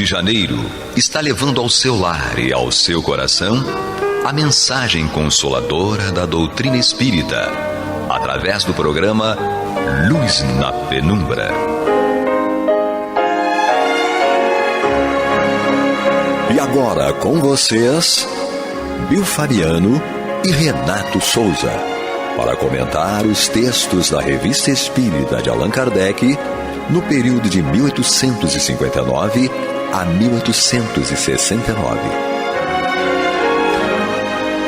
Janeiro está levando ao seu lar e ao seu coração a mensagem consoladora da doutrina espírita, através do programa Luz na Penumbra. E agora com vocês, Bill Fabiano e Renato Souza, para comentar os textos da Revista Espírita de Allan Kardec no período de 1859 a 1869.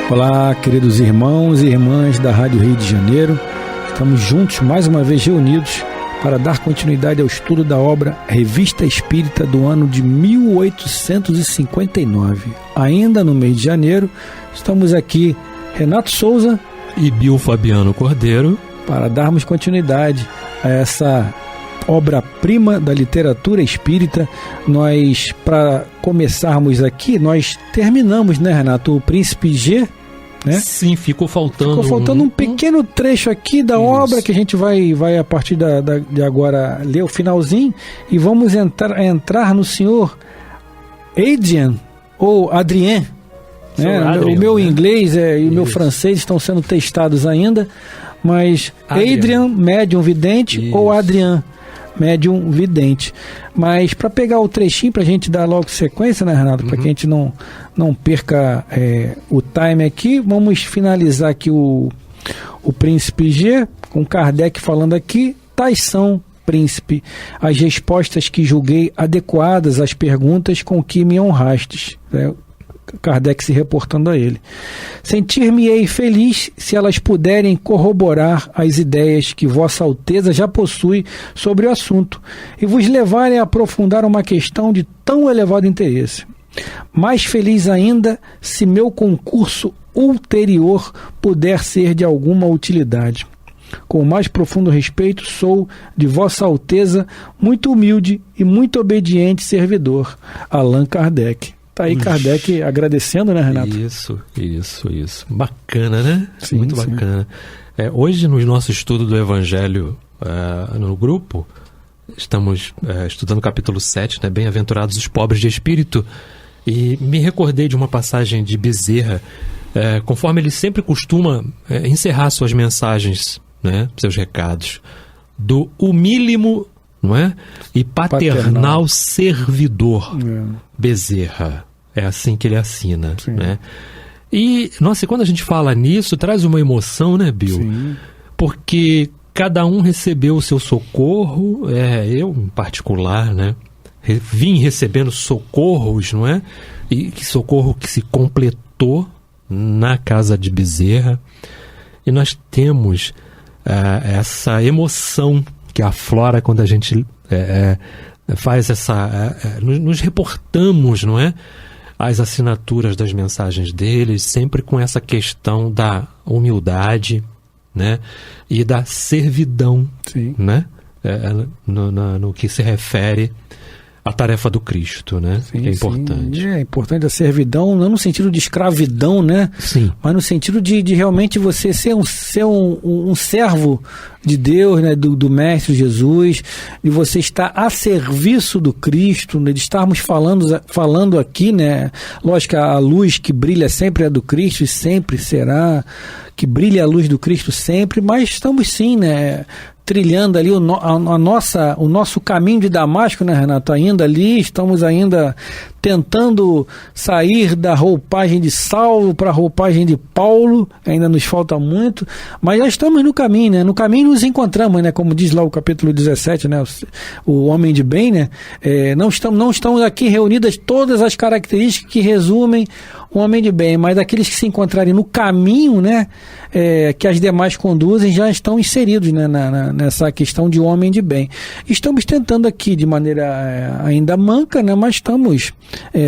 Olá, queridos irmãos e irmãs da Rádio Rio de Janeiro. Estamos juntos, mais uma vez reunidos, para dar continuidade ao estudo da obra Revista Espírita do ano de 1859. Ainda no mês de janeiro, estamos aqui, Renato Souza e Bill Fabiano Cordeiro, para darmos continuidade a essa obra-prima da literatura espírita. Nós, para começarmos aqui, nós terminamos, né, Renato, o Príncipe G, né? Sim, ficou faltando um pequeno trecho aqui da obra que a gente vai a partir de agora ler o finalzinho e vamos entrar no senhor Adrien, ou Adrien, né? Adrien, o meu inglês e o meu Isso. francês estão sendo testados ainda, mas Adrien, médium vidente, Isso. ou Adrien, médium vidente. Mas para pegar o trechinho, para a gente dar logo sequência, né, Renato? Para que a gente não perca o time aqui, vamos finalizar aqui o Príncipe G, com Kardec falando aqui: tais são, príncipe, as respostas que julguei adequadas às perguntas com que me honrastes. Kardec se reportando a ele. Sentir-me-ei feliz se elas puderem corroborar as ideias que Vossa Alteza já possui sobre o assunto e vos levarem a aprofundar uma questão de tão elevado interesse. Mais feliz ainda se meu concurso ulterior puder ser de alguma utilidade. Com o mais profundo respeito, sou, de Vossa Alteza, muito humilde e muito obediente servidor, Allan Kardec. Tá aí Kardec agradecendo, né, Renato? Isso. Bacana, né? Sim, muito sim. bacana. Hoje, no nosso estudo do Evangelho no grupo, estamos estudando o capítulo 7, né? Bem-aventurados os pobres de espírito, e me recordei de uma passagem de Bezerra, conforme ele sempre costuma encerrar suas mensagens, né? Seus recados, do humílimo, não é? E paternal servidor Bezerra. É assim que ele assina, Sim. né? E, nossa, e quando a gente fala nisso, traz uma emoção, né, Bill? Sim. Porque cada um recebeu o seu socorro, eu em particular, né? Vim recebendo socorros, não é? E que socorro que se completou na casa de Bezerra. E nós temos essa emoção que aflora quando a gente faz nos reportamos, não é? As assinaturas das mensagens deles, sempre com essa questão da humildade, né? E da servidão, Sim. né? No que se refere à tarefa do Cristo, né? Sim, que é importante. Sim. É importante a servidão, não no sentido de escravidão, né? Sim. Mas no sentido de realmente você ser um servo de Deus, né? Do Mestre Jesus, de você estar a serviço do Cristo, né? De estarmos falando aqui, né? Lógico que a luz que brilha sempre é do Cristo e sempre será, que brilha a luz do Cristo sempre, mas estamos sim, né? Trilhando ali o nosso caminho de Damasco, né, Renato? Ainda ali, estamos ainda tentando sair da roupagem de Saulo para a roupagem de Paulo, ainda nos falta muito, mas já estamos no caminho, né? No caminho nos encontramos, né? Como diz lá o capítulo 17, né? O homem de bem, né? Não estão aqui reunidas todas as características que resumem o homem de bem, mas aqueles que se encontrarem no caminho, né? Que as demais conduzem, já estão inseridos, né? Nessa questão de homem de bem. Estamos tentando aqui de maneira ainda manca, né? Mas estamos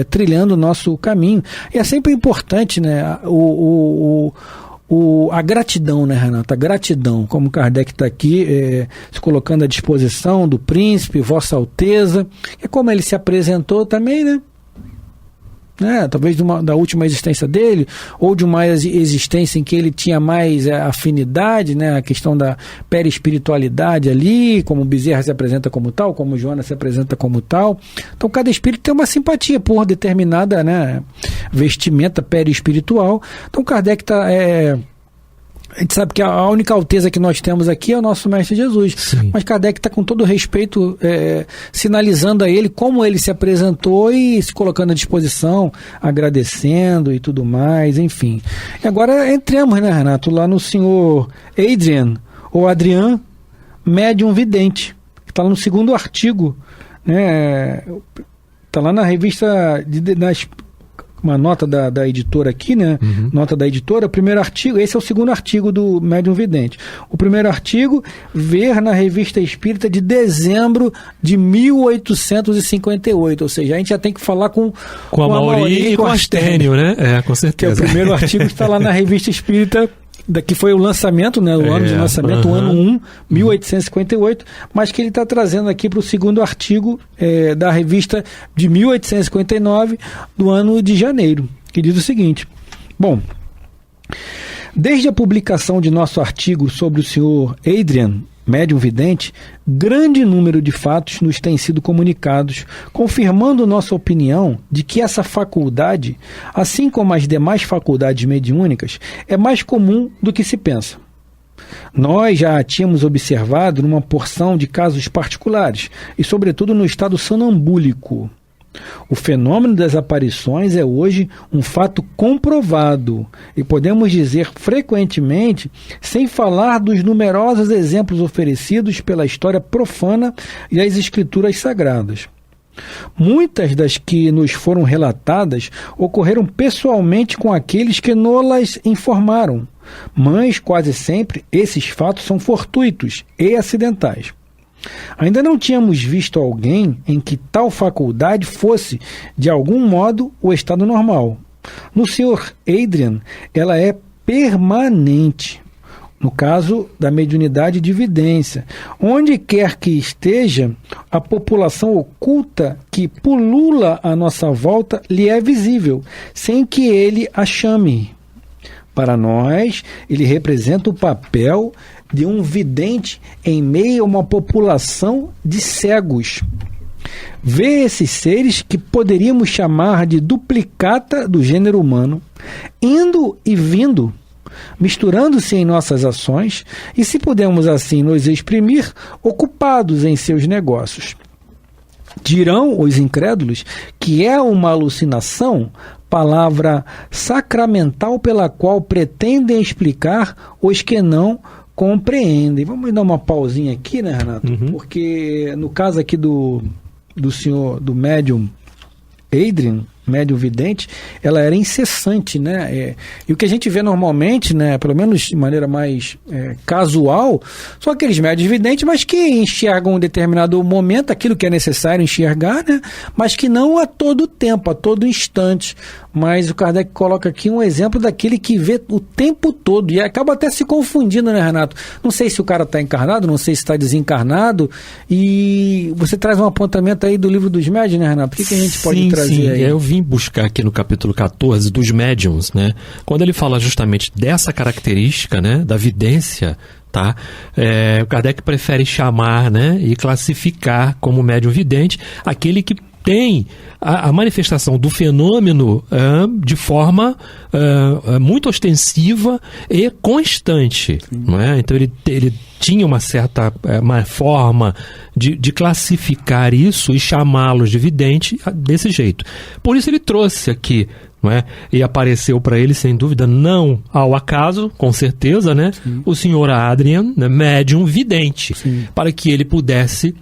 trilhando o nosso caminho. E é sempre importante, né? A gratidão, né, Renato? A gratidão, como Kardec está aqui se colocando à disposição do príncipe, Vossa Alteza, é como ele se apresentou também, né? né? Talvez da última existência dele, ou de uma existência em que ele tinha mais afinidade, né? A questão da perispiritualidade ali, como Bezerra se apresenta como tal, como Joana se apresenta como tal. Então cada espírito tem uma simpatia por determinada, né, vestimenta perispiritual. Então Kardec a gente sabe que a única alteza que nós temos aqui é o nosso Mestre Jesus. Sim. Mas Kardec está com todo respeito sinalizando a ele como ele se apresentou e se colocando à disposição, agradecendo e tudo mais, enfim. E agora entremos, né, Renato, lá no senhor Adrian, ou Adrian, médium vidente, que está lá no segundo artigo, né? Está lá na revista uma nota da editora aqui, né? Uhum. Nota da editora, o primeiro artigo, esse é o segundo artigo do Médium Vidente. O primeiro artigo, ver na Revista Espírita de dezembro de 1858, ou seja, a gente já tem que falar com a Mauri e com a Astênio, né? Com certeza. Que o primeiro artigo está lá na Revista Espírita, que foi o lançamento, né, o ano de lançamento, o ano 1, 1858, mas que ele está trazendo aqui para o segundo artigo da revista de 1859, do ano de janeiro, que diz o seguinte: bom, desde a publicação de nosso artigo sobre o senhor Adrian, médium vidente, grande número de fatos nos têm sido comunicados, confirmando nossa opinião de que essa faculdade, assim como as demais faculdades mediúnicas, é mais comum do que se pensa. Nós já a tínhamos observado numa porção de casos particulares, e sobretudo no estado sonambúlico. O fenômeno das aparições é hoje um fato comprovado e podemos dizer frequentemente, sem falar dos numerosos exemplos oferecidos pela história profana e as escrituras sagradas. Muitas das que nos foram relatadas ocorreram pessoalmente com aqueles que nos informaram, mas quase sempre esses fatos são fortuitos e acidentais. Ainda não tínhamos visto alguém em que tal faculdade fosse, de algum modo, o estado normal. No Sr. Adrian, ela é permanente. No caso da mediunidade de vidência, onde quer que esteja, a população oculta que pulula à nossa volta lhe é visível, sem que ele a chame. Para nós, ele representa o papel de um vidente em meio a uma população de cegos. Vê esses seres que poderíamos chamar de duplicata do gênero humano, indo e vindo, misturando-se em nossas ações e, se pudermos assim nos exprimir, ocupados em seus negócios. Dirão os incrédulos que é uma alucinação, palavra sacramental pela qual pretendem explicar os que não compreendem. Vamos dar uma pausinha aqui, né, Renato? Uhum. Porque no caso aqui do senhor, do médium Adrian, médium vidente, ela era incessante, né? E o que a gente vê normalmente, né, pelo menos de maneira mais casual, são aqueles médios videntes, mas que enxergam em determinado momento aquilo que é necessário enxergar, né? Mas que não a todo tempo, a todo instante. Mas o Kardec coloca aqui um exemplo daquele que vê o tempo todo e acaba até se confundindo, né, Renato? Não sei se o cara está encarnado, não sei se está desencarnado, e você traz um apontamento aí do Livro dos Médiuns, né, Renato? O que a gente pode trazer aí? Eu vim buscar aqui no capítulo 14 dos médiuns, né? Quando ele fala justamente dessa característica, né, da vidência, tá? O Kardec prefere chamar, né, e classificar como médium vidente aquele que tem a manifestação do fenômeno de forma muito ostensiva e constante, não é? Então ele tinha uma certa uma forma de classificar isso e chamá-los de vidente desse jeito. Por isso ele trouxe aqui, não é? E apareceu para ele, sem dúvida, não ao acaso, com certeza, né? O senhor Adrian, né? Médium vidente, para que ele pudesse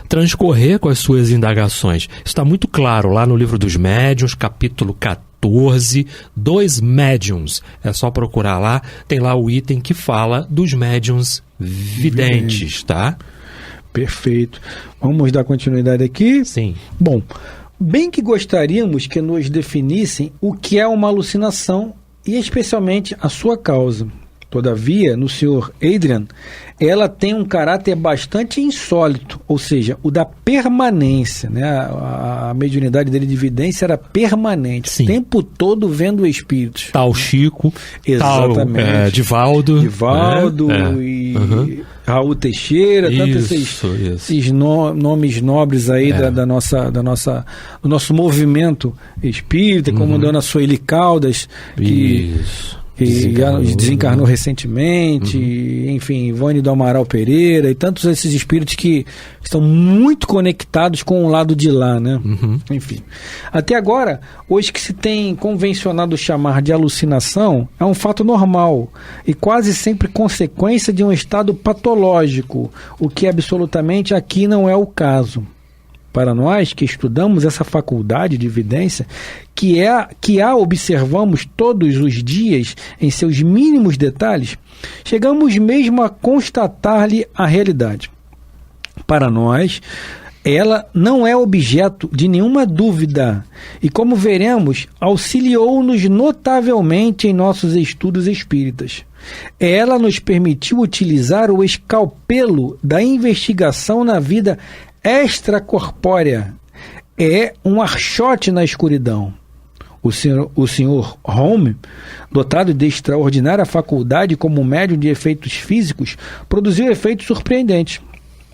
transcorrer com as suas indagações. Está muito claro lá no Livro dos Médiuns, capítulo 14, dos médiuns. É só procurar lá, tem lá o item que fala dos médiuns videntes, tá? Perfeito. Vamos dar continuidade aqui? Sim. Bom, bem que gostaríamos que nos definissem o que é uma alucinação e especialmente a sua causa. Todavia, no Sr. Adrian, ela tem um caráter bastante insólito, ou seja, o da permanência, né? A mediunidade dele de evidência era permanente, Sim. o tempo todo vendo espíritos. Tal Chico, Exatamente. tal Divaldo. Divaldo né? e Raul Teixeira, tantos esses nomes nobres aí do nosso movimento espírita, como Dona Sueli Caldas, que desencarnou recentemente, enfim, Ivone do Amaral Pereira e tantos esses espíritos que estão muito conectados com o lado de lá, né? Enfim. Até agora, hoje que se tem convencionado chamar de alucinação, é um fato normal e quase sempre consequência de um estado patológico, o que absolutamente aqui não é o caso. Para nós que estudamos essa faculdade de evidência, que a observamos todos os dias em seus mínimos detalhes, chegamos mesmo a constatar-lhe a realidade. Para nós, ela não é objeto de nenhuma dúvida e, como veremos, auxiliou-nos notavelmente em nossos estudos espíritas. Ela nos permitiu utilizar o escalpelo da investigação na vida extracorpórea. É um archote na escuridão. O senhor Home, dotado de extraordinária faculdade como médium de efeitos físicos, produziu efeitos surpreendentes.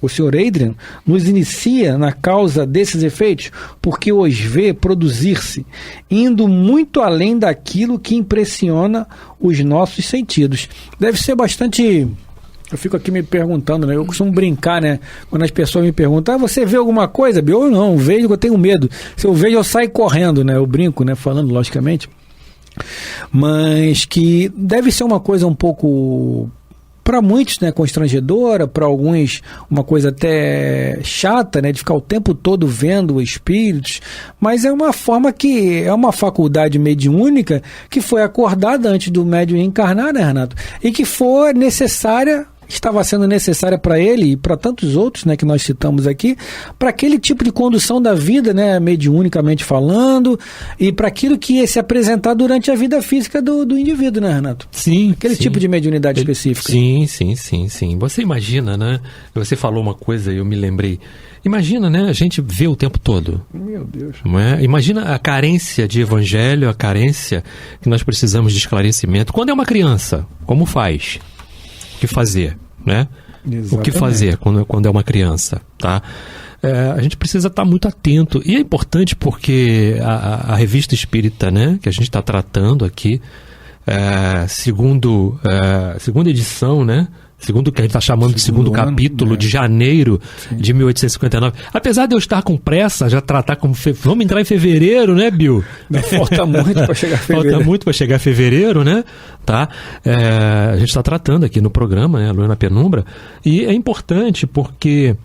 O Sr. Adrian nos inicia na causa desses efeitos porque os vê produzir-se, indo muito além daquilo que impressiona os nossos sentidos. Deve ser bastante... Eu fico aqui me perguntando, né? Eu costumo brincar, né? Quando as pessoas me perguntam, você vê alguma coisa? Eu não, vejo, eu tenho medo. Se eu vejo, eu saio correndo, né? Eu brinco, né? Falando, logicamente. Mas que deve ser uma coisa um pouco, para muitos, né? Constrangedora, para alguns uma coisa até chata, né? De ficar o tempo todo vendo espíritos. Mas é uma forma que, é uma faculdade mediúnica que foi acordada antes do médium encarnar, né, Renato? E que foi necessária... estava sendo necessária para ele e para tantos outros, né, que nós citamos aqui, para aquele tipo de condução da vida, né, mediunicamente falando, e para aquilo que ia se apresentar durante a vida física do indivíduo, né, Renato? Sim. Aquele tipo de mediunidade específica. Sim. Você imagina, né? Você falou uma coisa e eu me lembrei. Imagina, né? A gente vê o tempo todo. Meu Deus. Não é? Imagina a carência de evangelho, a carência que nós precisamos de esclarecimento. Quando é uma criança, como faz? O que fazer, né? Exatamente. O que fazer quando é uma criança, tá? A gente precisa estar muito atento. E é importante porque a revista espírita, né, que a gente está tratando aqui, segunda edição, né? Segundo o que a gente está chamando de segundo capítulo, de janeiro de 1859. Apesar de eu estar com pressa, já tratar como... Vamos entrar em fevereiro, né, Bill? Falta muito para chegar a fevereiro. Falta muito para chegar a fevereiro, né? Tá? A gente está tratando aqui no programa, né, Lua na Penumbra, e é importante porque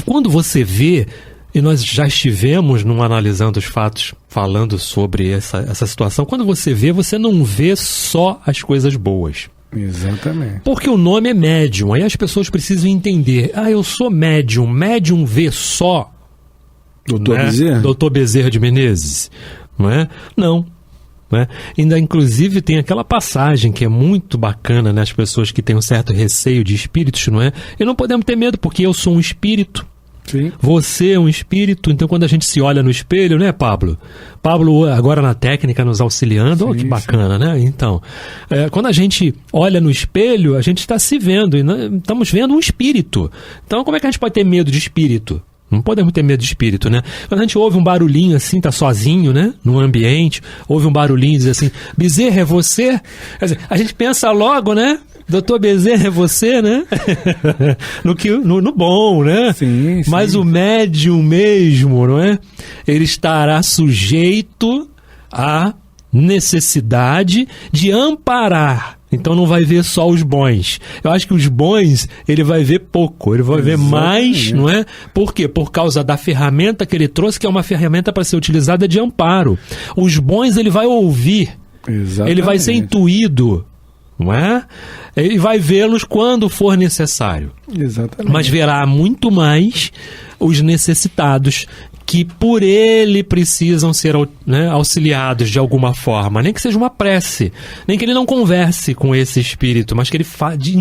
quando você vê, e nós já estivemos analisando os fatos, falando sobre essa situação, quando você vê, você não vê só as coisas boas. Exatamente. Porque o nome é médium. Aí as pessoas precisam entender. Eu sou médium. Médium vê só Doutor Bezerra? Doutor Bezerra de Menezes. Não é? Não. Né? Ainda, inclusive, tem aquela passagem que é muito bacana, né? As pessoas que têm um certo receio de espíritos, não é? E não podemos ter medo, porque eu sou um espírito. Sim. Você é um espírito, então quando a gente se olha no espelho, né, Pablo? Pablo agora na técnica nos auxiliando, que bacana, né? Então, quando a gente olha no espelho, a gente está se vendo, e estamos vendo um espírito. Então como é que a gente pode ter medo de espírito? Não podemos ter medo de espírito, né? Quando a gente ouve um barulhinho assim, tá sozinho, né? Num ambiente, ouve um barulhinho e diz assim, Bezerra, é você? Quer dizer, a gente pensa logo, né? Doutor Bezerra, é você, né? no bom, né? Sim. Mas o médium mesmo, não é? Ele estará sujeito à necessidade de amparar. Então não vai ver só os bons. Eu acho que os bons ele vai ver pouco, ele vai ver mais, não é? Por quê? Por causa da ferramenta que ele trouxe, que é uma ferramenta para ser utilizada de amparo. Os bons ele vai ouvir, ele vai ser intuído, não é? Ele vai vê-los quando for necessário. Exatamente. Mas verá muito mais os necessitados que por ele precisam ser, né, auxiliados de alguma forma, nem que seja uma prece, nem que ele não converse com esse espírito, mas que ele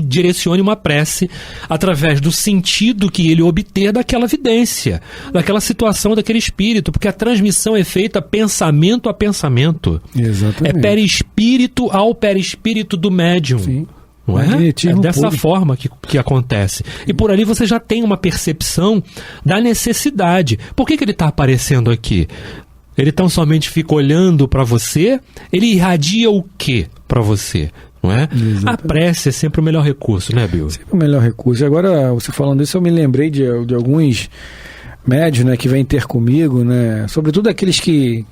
direcione uma prece através do sentido que ele obter daquela vidência, daquela situação daquele espírito, porque a transmissão é feita pensamento a pensamento. Exatamente. É perispírito ao perispírito do médium. Sim. Não é? É dessa forma que acontece. E por ali você já tem uma percepção da necessidade. Por que ele está aparecendo aqui? Ele tão somente fica olhando para você? Ele irradia o quê para você? Não é? A prece é sempre o melhor recurso, né, Bill? Sempre o melhor recurso. Agora, você falando isso, eu me lembrei de alguns médios, né, que vêm ter comigo, né? Sobretudo aqueles que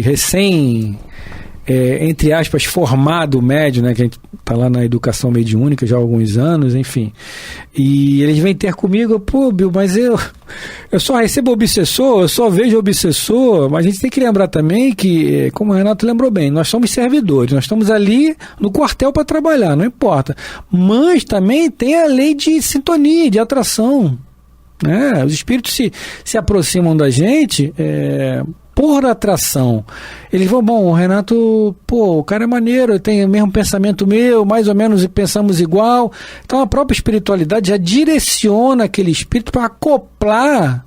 recém... entre aspas, formado médio, né, que a gente está lá na educação mediúnica já há alguns anos, enfim, e eles vêm ter comigo, pô, Bill, mas eu só recebo obsessor, eu só vejo obsessor, mas a gente tem que lembrar também que, como o Renato lembrou bem, nós somos servidores, nós estamos ali no quartel para trabalhar, não importa, mas também tem a lei de sintonia, de atração, né? Os espíritos se aproximam da gente, por atração. Eles vão, bom, o Renato, pô, o cara é maneiro, tem o mesmo pensamento meu, mais ou menos pensamos igual. Então a própria espiritualidade já direciona aquele espírito para acoplar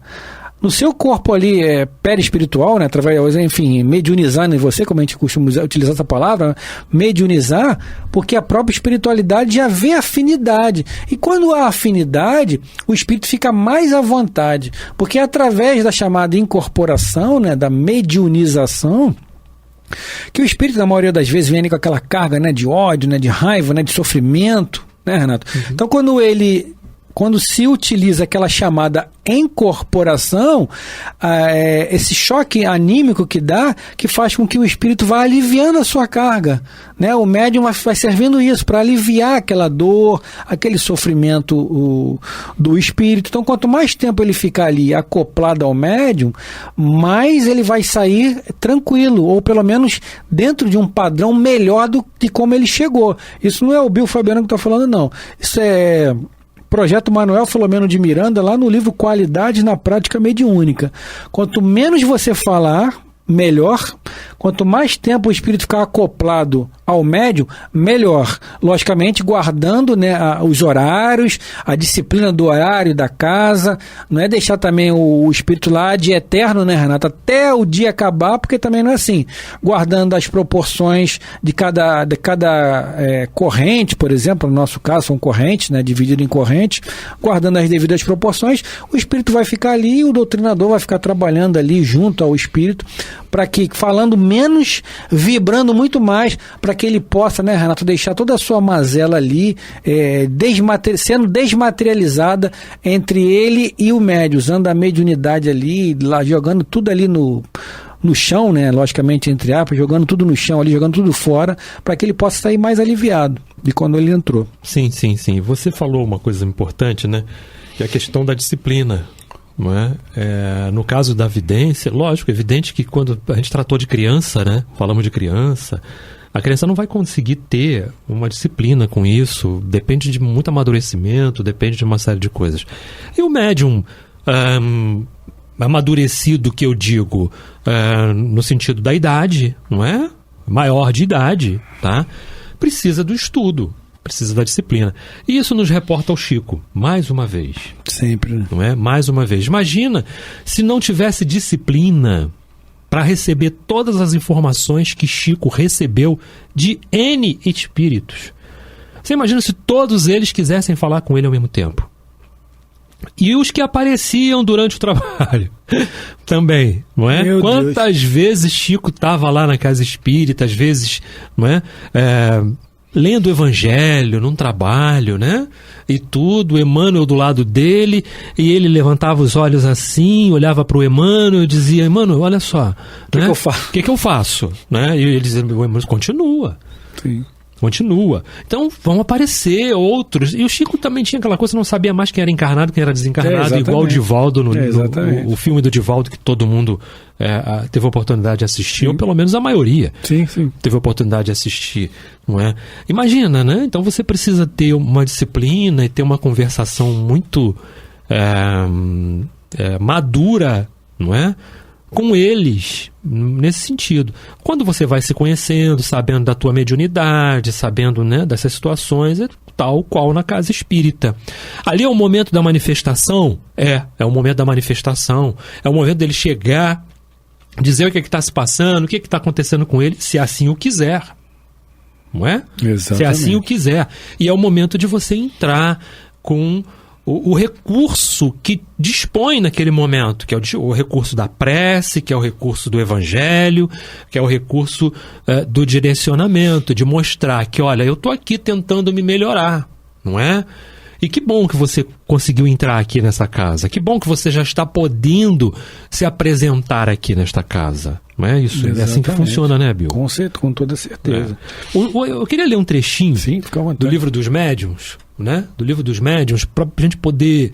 no seu corpo ali, perispiritual, né, através, enfim, mediunizar em você, como a gente costuma utilizar essa palavra, mediunizar, porque a própria espiritualidade já vê afinidade. E quando há afinidade, o espírito fica mais à vontade, porque através da chamada incorporação, né, da mediunização, que o espírito, na maioria das vezes, vem ali com aquela carga, né, de ódio, né, de raiva, né, de sofrimento, né, Renato? Uhum. Então, quando se utiliza aquela chamada incorporação, esse choque anímico que dá, que faz com que o espírito vá aliviando a sua carga, né? O médium vai servindo isso, para aliviar aquela dor, aquele sofrimento do espírito. Então, quanto mais tempo ele ficar ali acoplado ao médium, mais ele vai sair tranquilo, ou pelo menos dentro de um padrão melhor de como ele chegou. Isso não é o Bill Fabiano que está falando, não. Isso é... Projeto Manuel Filomeno de Miranda, lá no livro Qualidade na Prática Mediúnica. Quanto menos você falar, melhor. Quanto mais tempo o espírito ficar acoplado ao médium, melhor. Logicamente, guardando, né, os horários, a disciplina do horário da casa. Não é deixar também o espírito lá de eterno, né, Renato? Até o dia acabar, porque também não é assim. Guardando as proporções de cada corrente, por exemplo, no nosso caso são correntes, né, dividido em correntes, guardando as devidas proporções, o espírito vai ficar ali e o doutrinador vai ficar trabalhando ali junto ao espírito, para que, falando menos, vibrando muito mais, para que ele possa, né, Renato, deixar toda a sua mazela ali, sendo desmaterializada entre ele e o médium, usando a mediunidade ali, lá, jogando tudo ali no chão, né, logicamente, entre aspas, jogando tudo no chão ali, jogando tudo fora, para que ele possa sair mais aliviado de quando ele entrou. Sim. Você falou uma coisa importante, né, que é a questão da disciplina. Não é? No caso da vidência, lógico, é evidente que quando a gente tratou de criança, né, falamos de criança, a criança não vai conseguir ter uma disciplina com isso, depende de muito amadurecimento, depende de uma série de coisas. E o médium amadurecido, que eu digo, no sentido da idade, não é? Maior de idade, tá? Precisa do estudo. Precisa da disciplina. E isso nos reporta ao Chico, mais uma vez. Sempre. Não é? Mais uma vez. Imagina se não tivesse disciplina para receber todas as informações que Chico recebeu de N espíritos. Você imagina se todos eles quisessem falar com ele ao mesmo tempo. E os que apareciam durante o trabalho também, não é? Meu Quantas Deus. vezes Chico estava lá na casa espírita, às vezes, não é? Lendo o Evangelho num trabalho, né? E tudo, Emmanuel do lado dele, e ele levantava os olhos assim, olhava para o Emmanuel e dizia: Emmanuel, olha só, o que eu faço? Né? E ele dizia: o Emmanuel continua. Sim. Continua. Então vão aparecer outros. E o Chico também tinha aquela coisa, não sabia mais quem era encarnado, quem era desencarnado, igual o Divaldo no filme do Divaldo, que todo mundo teve a oportunidade de assistir, sim, ou pelo menos a maioria teve a oportunidade de assistir, não é? Imagina, né? Então você precisa ter uma disciplina e ter uma conversação muito madura não é? Com eles, nesse sentido. Quando você vai se conhecendo, sabendo da tua mediunidade, sabendo, né, dessas situações, é tal qual na casa espírita. Ali é o momento da manifestação? É o momento da manifestação. É o momento dele chegar, dizer o que está se passando, o que está acontecendo com ele, se assim o quiser. Não é? Exatamente. Se assim o quiser. E é o momento de você entrar com o recurso que dispõe naquele momento, que é o recurso da prece, que é o recurso do evangelho, que é o recurso do direcionamento, de mostrar que, olha, eu estou aqui tentando me melhorar, não é? E que bom que você conseguiu entrar aqui nessa casa, que bom que você já está podendo se apresentar aqui nesta casa. Não é isso? Exatamente. É assim que funciona, né, Bill? Com toda certeza. Eu queria ler um trechinho. Sim, fica à vontade. Do livro dos médiuns, né? Do livro dos médiuns, para a gente poder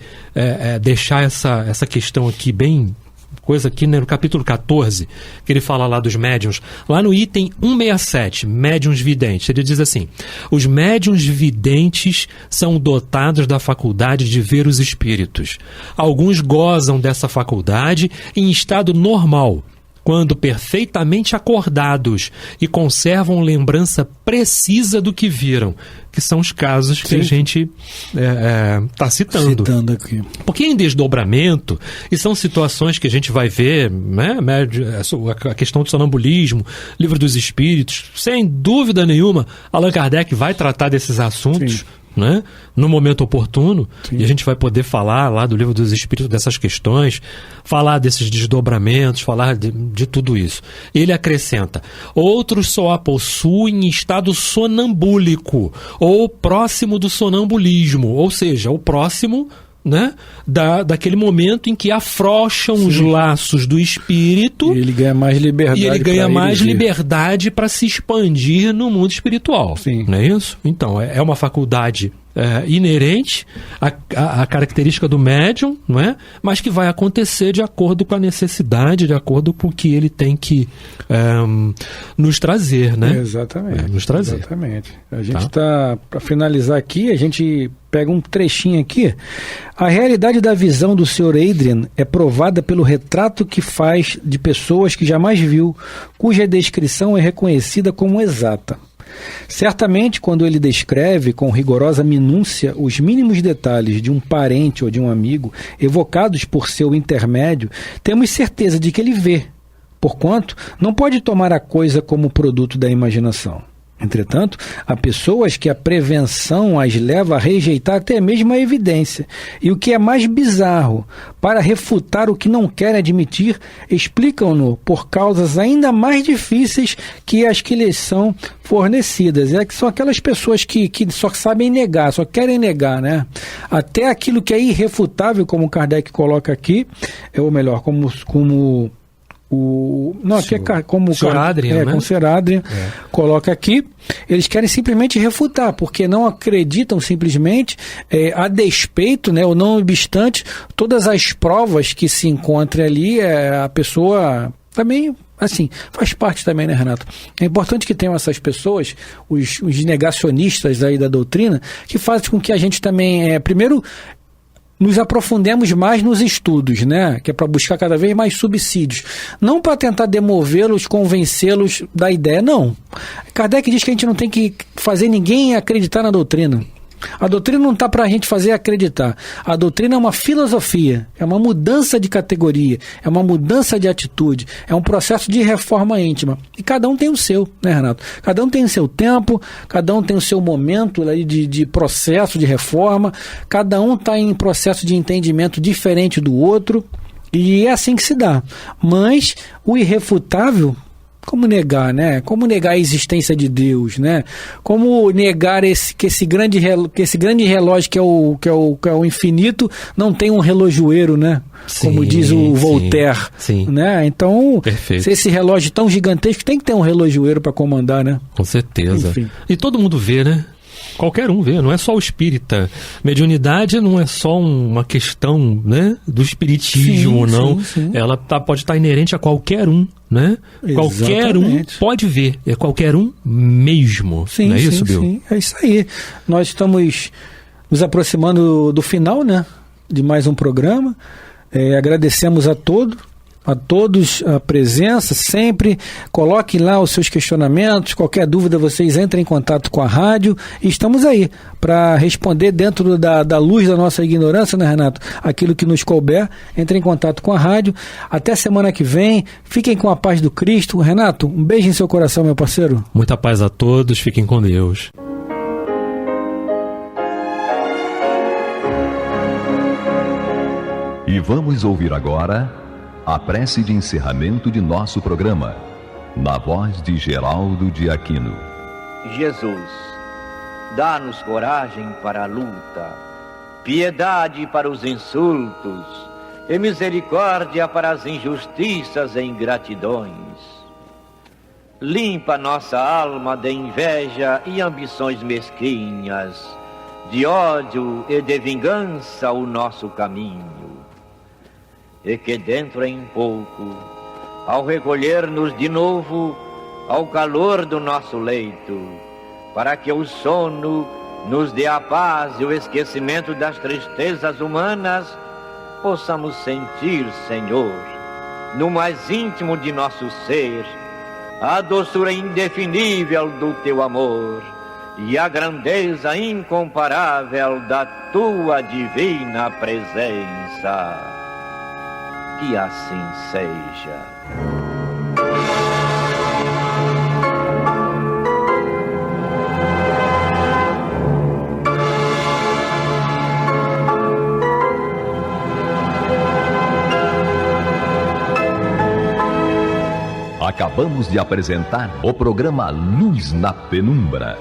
deixar essa questão aqui bem... Coisa aqui, né, no capítulo 14, que ele fala lá dos médiuns, lá no item 167, médiuns videntes, ele diz assim: os médiuns videntes são dotados da faculdade de ver os espíritos. Alguns gozam dessa faculdade em estado normal, quando perfeitamente acordados e conservam lembrança precisa do que viram, que são os casos que a gente está citando aqui. Porque em desdobramento, e são situações que a gente vai ver, né, a questão do sonambulismo, livro dos espíritos, sem dúvida nenhuma, Allan Kardec vai tratar desses assuntos. Sim. Né? No momento oportuno. Sim. E a gente vai poder falar lá do livro dos espíritos dessas questões, falar desses desdobramentos, falar de tudo isso. Ele acrescenta: outros só a possuem em estado sonambúlico ou próximo do sonambulismo, ou seja, o próximo, né, daquele momento em que afrouxam Sim. os laços do espírito, e ele ganha mais liberdade. E ele ganha mais liberdade para se expandir no mundo espiritual. Sim. Não é isso? Então, é uma faculdade inerente à característica do médium, não é? Mas que vai acontecer de acordo com a necessidade, de acordo com o que ele tem que nos trazer, né? Exatamente. Nos trazer. Exatamente. A gente está, para finalizar aqui, a gente pega um trechinho aqui. A realidade da visão do Sr. Adrian é provada pelo retrato que faz de pessoas que jamais viu, cuja descrição é reconhecida como exata. Certamente, quando ele descreve com rigorosa minúcia os mínimos detalhes de um parente ou de um amigo, evocados por seu intermédio, temos certeza de que ele vê, porquanto não pode tomar a coisa como produto da imaginação. Entretanto, há pessoas que a prevenção as leva a rejeitar até mesmo a evidência. E o que é mais bizarro, para refutar o que não querem admitir, explicam-no por causas ainda mais difíceis que as que lhes são fornecidas. É que são aquelas pessoas que só sabem negar, só querem negar, né? Até aquilo que é irrefutável, como Kardec coloca aqui, ou melhor, como o Sr. Adrian, né? Como o Sr. Adrian coloca aqui, eles querem simplesmente refutar, porque não acreditam simplesmente, a despeito, né, ou não obstante, todas as provas que se encontram ali, a pessoa também, assim, faz parte também, né, Renato? É importante que tenham essas pessoas, os negacionistas aí da doutrina, que fazem com que a gente também, primeiro, nos aprofundemos mais nos estudos, né? Que é para buscar cada vez mais subsídios. Não para tentar demovê-los, convencê-los da ideia, não. Kardec diz que a gente não tem que fazer ninguém acreditar na doutrina. A doutrina não está para a gente fazer acreditar. A doutrina é uma filosofia, é uma mudança de categoria, é uma mudança de atitude, é um processo de reforma íntima. E cada um tem o seu, né, Renato? Cada um tem o seu tempo, cada um tem o seu momento aí de processo de reforma, cada um está em processo de entendimento diferente do outro, e é assim que se dá. Mas o irrefutável... Como negar, né? Como negar a existência de Deus, né? Como negar que esse grande relógio que é o infinito não tem um relojoeiro, né? Sim, como diz o Voltaire, sim. Né? Então, Perfeito. Se esse relógio tão gigantesco tem que ter um relojoeiro para comandar, né? Com certeza. Enfim. E todo mundo vê, né? Qualquer um vê, não é só o espírita. Mediunidade não é só uma questão, né, do espiritismo ou não. Sim. Ela pode estar inerente a qualquer um, né? Exatamente. Qualquer um pode ver. É qualquer um mesmo. Sim, não é isso, Bill? Sim, é isso aí. Nós estamos nos aproximando do final, né, de mais um programa. Agradecemos a todos a todos a presença sempre. Coloquem lá os seus questionamentos, qualquer dúvida vocês entrem em contato com a rádio e estamos aí para responder dentro da luz da nossa ignorância, né, Renato? Aquilo que nos couber, entre em contato com a rádio. Até semana que vem, fiquem com a paz do Cristo. Renato, um beijo em seu coração, meu parceiro. Muita paz a todos, fiquem com Deus. E vamos ouvir agora a prece de encerramento de nosso programa, na voz de Geraldo de Aquino. Jesus, dá-nos coragem para a luta, piedade para os insultos e misericórdia para as injustiças e ingratidões. Limpa nossa alma de inveja e ambições mesquinhas, de ódio e de vingança o nosso caminho. E que dentro em pouco, ao recolher-nos de novo ao calor do nosso leito, para que o sono nos dê a paz e o esquecimento das tristezas humanas, possamos sentir, Senhor, no mais íntimo de nosso ser, a doçura indefinível do Teu amor e a grandeza incomparável da Tua divina presença. Que assim seja. Acabamos de apresentar o programa Luz na Penumbra,